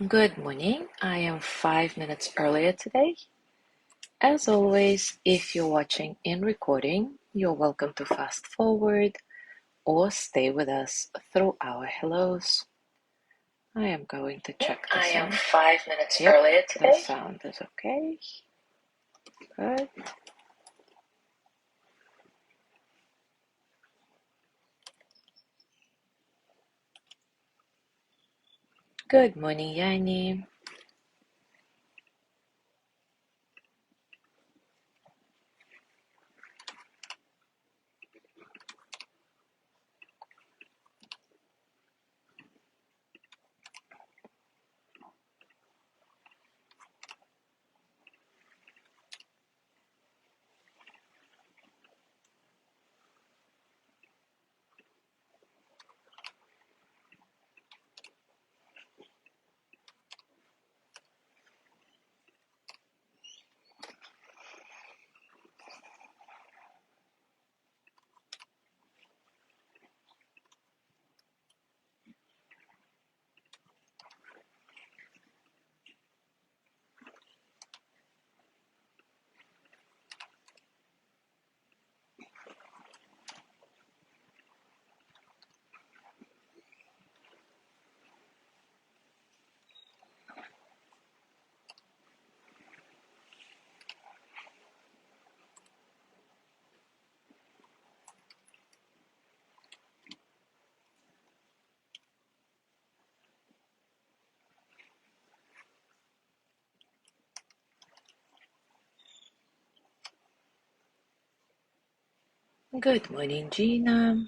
Good morning. I am 5 minutes earlier today. As always, if you're watching in recording, you're welcome to fast forward or stay with us through our hellos. I am going to check the sound. I am 5 minutes Yep, earlier the today. sound is okay. Good. Good morning, Yanni. Good morning, Gina.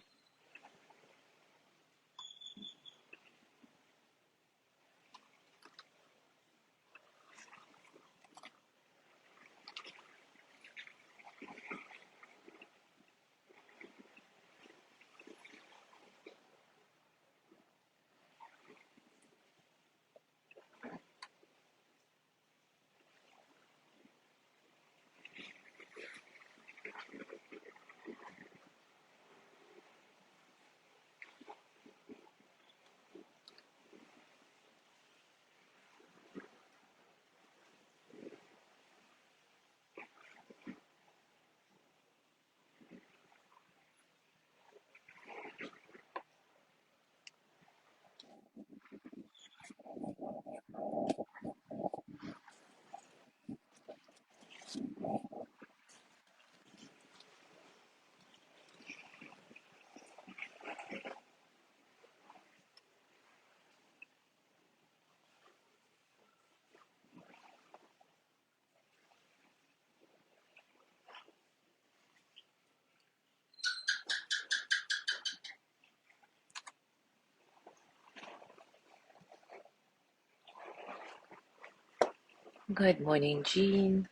Good morning, Jean.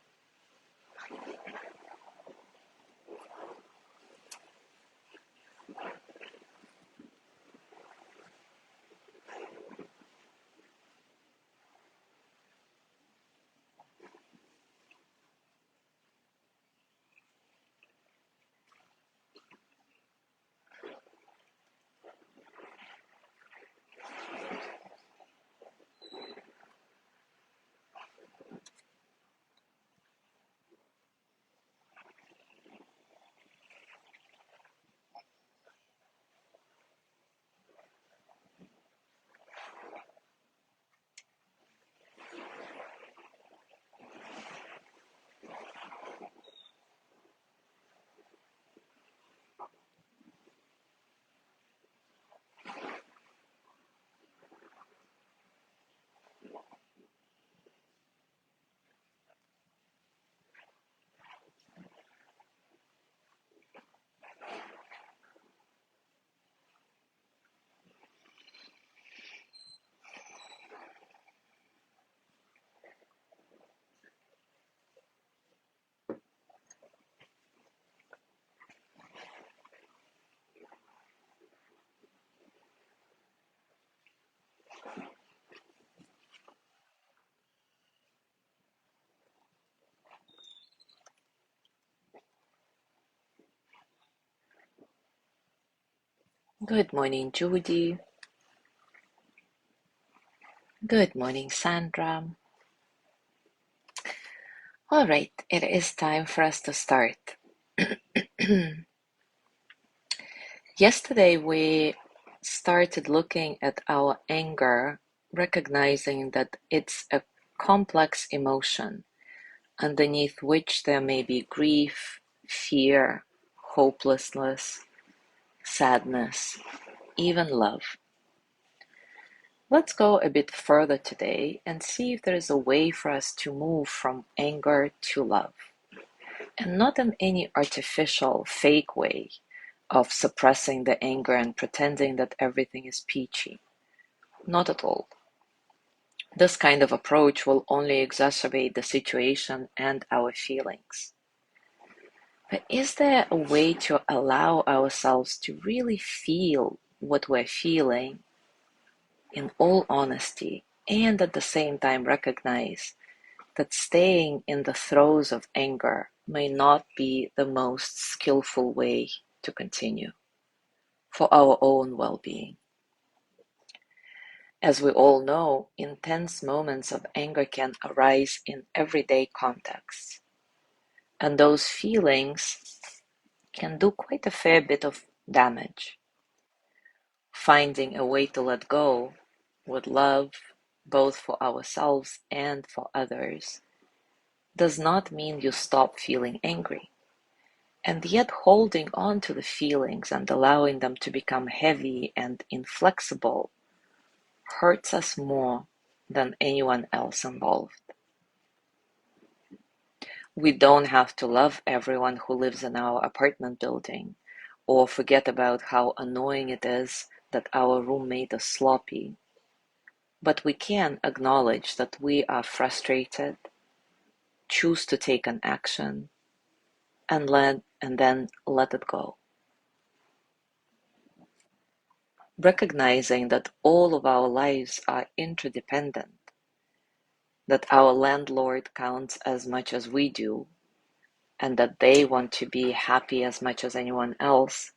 Good morning, Judy. Good morning, Sandra. All right, it is time for us to start. Yesterday, we started looking at our anger, recognizing that it's a complex emotion underneath which there may be grief, fear, hopelessness, sadness, even love. Let's go a bit further today and see if there is a way for us to move from anger to love. And not in any artificial, fake way of suppressing the anger and pretending that everything is peachy. Not at all. This kind of approach will only exacerbate the situation and our feelings. But is there a way to allow ourselves to really feel what we're feeling in all honesty and at the same time recognize that staying in the throes of anger may not be the most skillful way to continue for our own well-being? As we all know, intense moments of anger can arise in everyday contexts, and those feelings can do quite a fair bit of damage. Finding a way to let go with love, both for ourselves and for others, does not mean you stop feeling angry. And yet, holding on to the feelings and allowing them to become heavy and inflexible hurts us more than anyone else involved. We don't have to love everyone who lives in our apartment building or forget about how annoying it is that our roommate is sloppy. But we can acknowledge that we are frustrated, choose to take an action, and then let it go. Recognizing that all of our lives are interdependent, that our landlord counts as much as we do, and that they want to be happy as much as anyone else,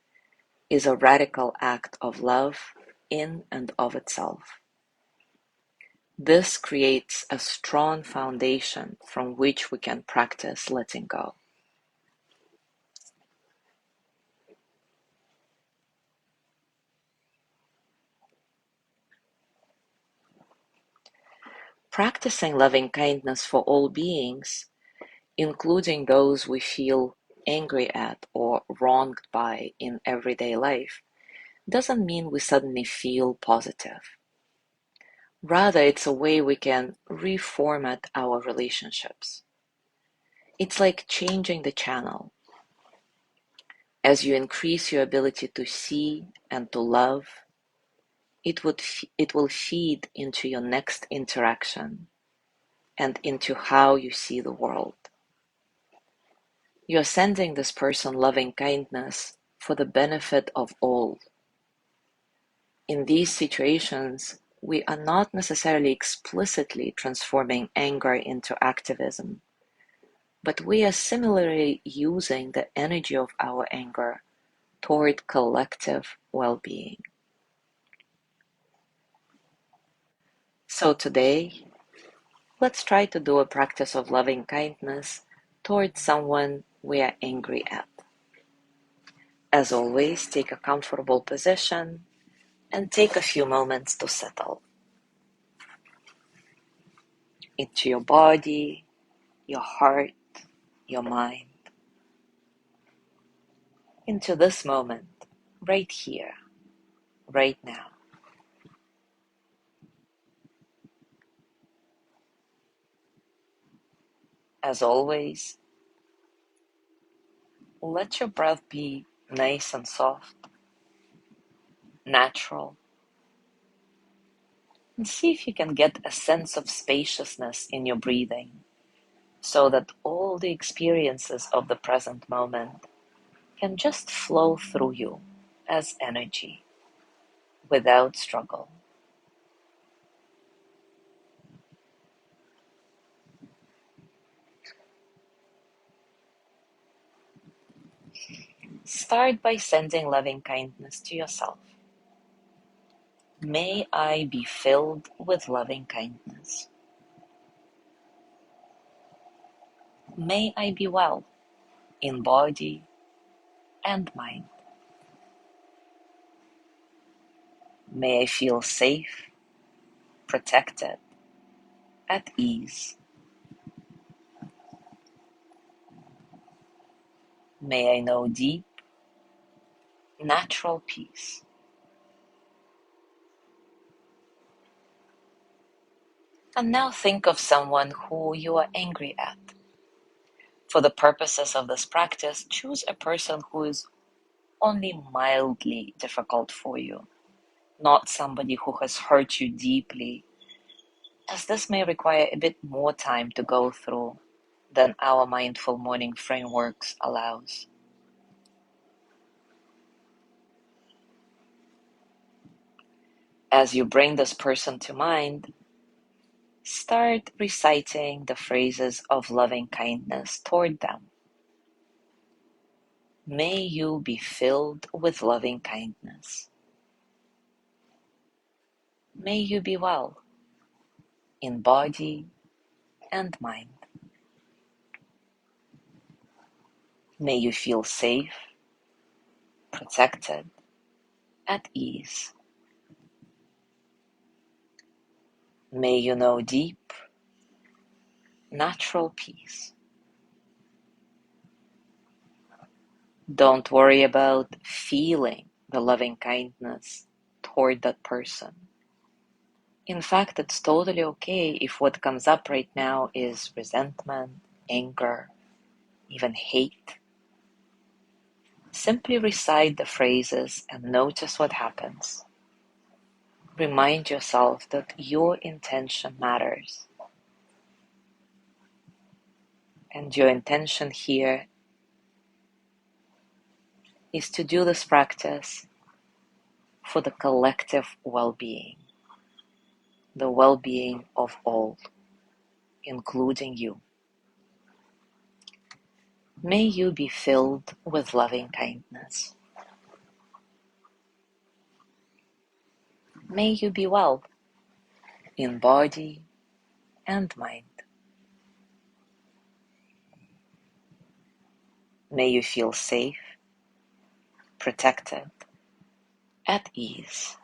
is a radical act of love in and of itself. This creates a strong foundation from which we can practice letting go. Practicing loving kindness for all beings, including those we feel angry at or wronged by in everyday life, doesn't mean we suddenly feel positive. Rather, it's a way we can reformat our relationships. It's like changing the channel. As you increase your ability to see and to love, it will feed into your next interaction and into how you see the world. You're sending this person loving kindness for the benefit of all. In these situations, we are not necessarily explicitly transforming anger into activism, but we are similarly using the energy of our anger toward collective well-being. So today, let's try to do a practice of loving kindness towards someone we are angry at. As always, take a comfortable position and take a few moments to settle into your body, your heart, your mind, into this moment, right here, right now. As always, let your breath be nice and soft, natural, and see if you can get a sense of spaciousness in your breathing so that all the experiences of the present moment can just flow through you as energy without struggle. Start by sending loving kindness to yourself. May I be filled with loving kindness. May I be well in body and mind. May I feel safe, protected, at ease. May I know deep, natural peace. And now think of someone who you are angry at. For the purposes of this practice, choose a person who is only mildly difficult for you, not somebody who has hurt you deeply, as this may require a bit more time to go through than our mindful morning frameworks allows. As you bring this person to mind, start reciting the phrases of loving kindness toward them. May you be filled with loving kindness. May you be well in body and mind. May you feel safe, protected, at ease. May you know deep, natural peace. Don't worry about feeling the loving kindness toward that person. In fact, it's totally okay if what comes up right now is resentment, anger, even hate. Simply recite the phrases and notice what happens. Remind yourself that your intention matters. And your intention here is to do this practice for the collective well-being, the well-being of all, including you. May you be filled with loving kindness. May you be well in body and mind. May you feel safe, protected, at ease.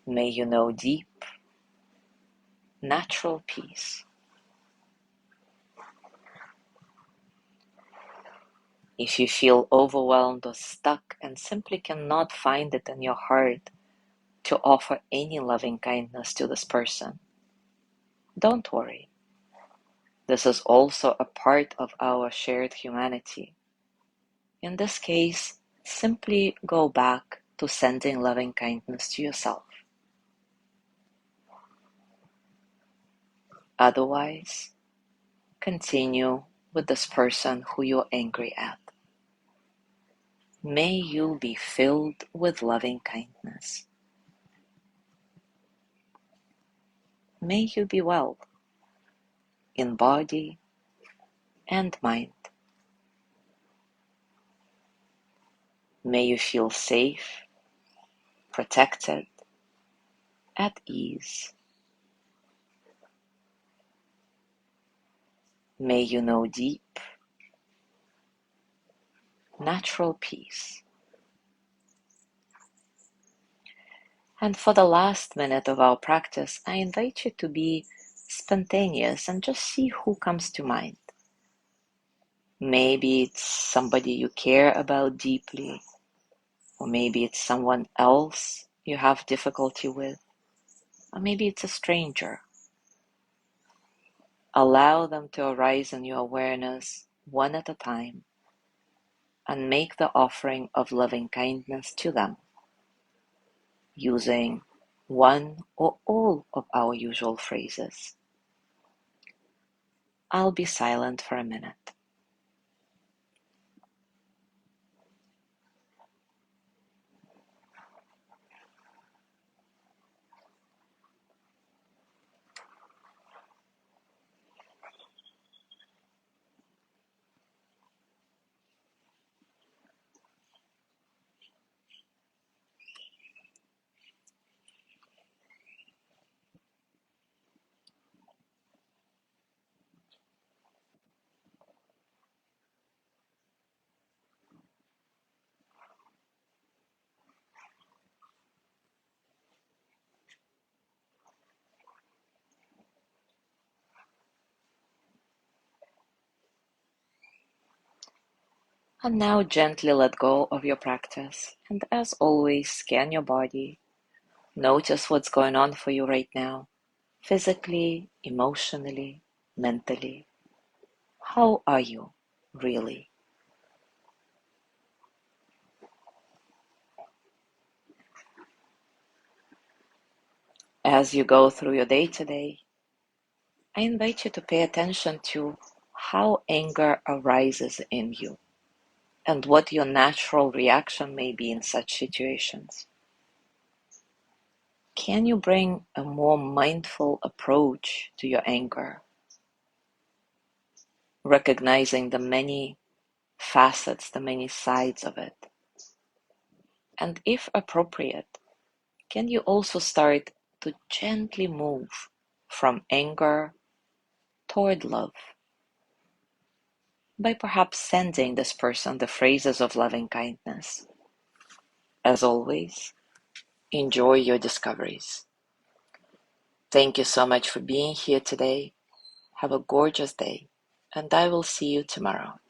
May you know deep, natural peace. If you feel overwhelmed or stuck and simply cannot find it in your heart to offer any loving kindness to this person, don't worry. This is also a part of our shared humanity. In this case, simply go back to sending loving kindness to yourself. Otherwise, continue with this person who you're angry at. May you be filled with loving kindness. May you be well in body and mind. May you feel safe, protected, at ease. May you know deep, natural peace. And for the last minute of our practice, I invite you to be spontaneous and just see who comes to mind. Maybe it's somebody you care about deeply, or maybe it's someone else you have difficulty with, or maybe it's a stranger. Allow them to arise in your awareness one at a time and make the offering of loving kindness to them using one or all of our usual phrases. I'll be silent for a minute. And now gently let go of your practice. And as always, scan your body. Notice what's going on for you right now, physically, emotionally, mentally. How are you, really? As you go through your day today, I invite you to pay attention to how anger arises in you and what your natural reaction may be in such situations. Can you bring a more mindful approach to your anger, recognizing the many facets, the many sides of it? And if appropriate, can you also start to gently move from anger toward love by perhaps sending this person the phrases of loving kindness? As always, enjoy your discoveries. Thank you so much for being here today. Have a gorgeous day, and I will see you tomorrow.